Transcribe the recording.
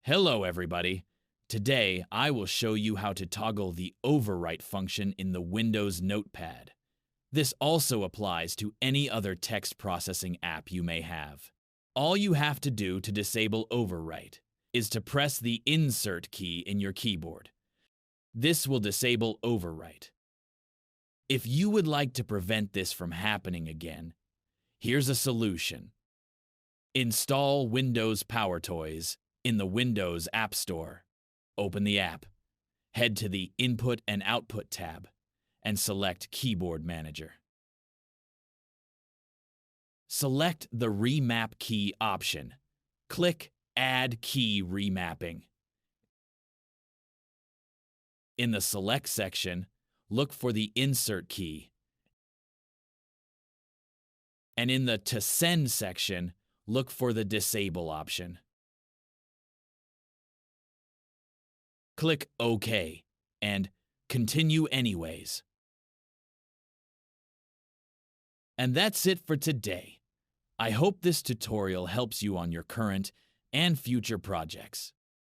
Hello everybody. Today I will show you how to toggle the overwrite function in the Windows Notepad. This also applies to any other text processing app you may have. All you have to do to disable overwrite is to press the Insert key in your keyboard. This will disable overwrite. If you would like to prevent this from happening again, here's a solution. Install Windows Powertoys in the Windows App Store. Open the app, head to the Input and Output tab, and select Keyboard Manager. Select the Remap Key option. Click Add Key Remapping. In the Select section, look for the Insert key. And in the To Send section, look for the Disable option. Click OK and Continue Anyways. And that's it for today. I hope this tutorial helps you on your current and future projects.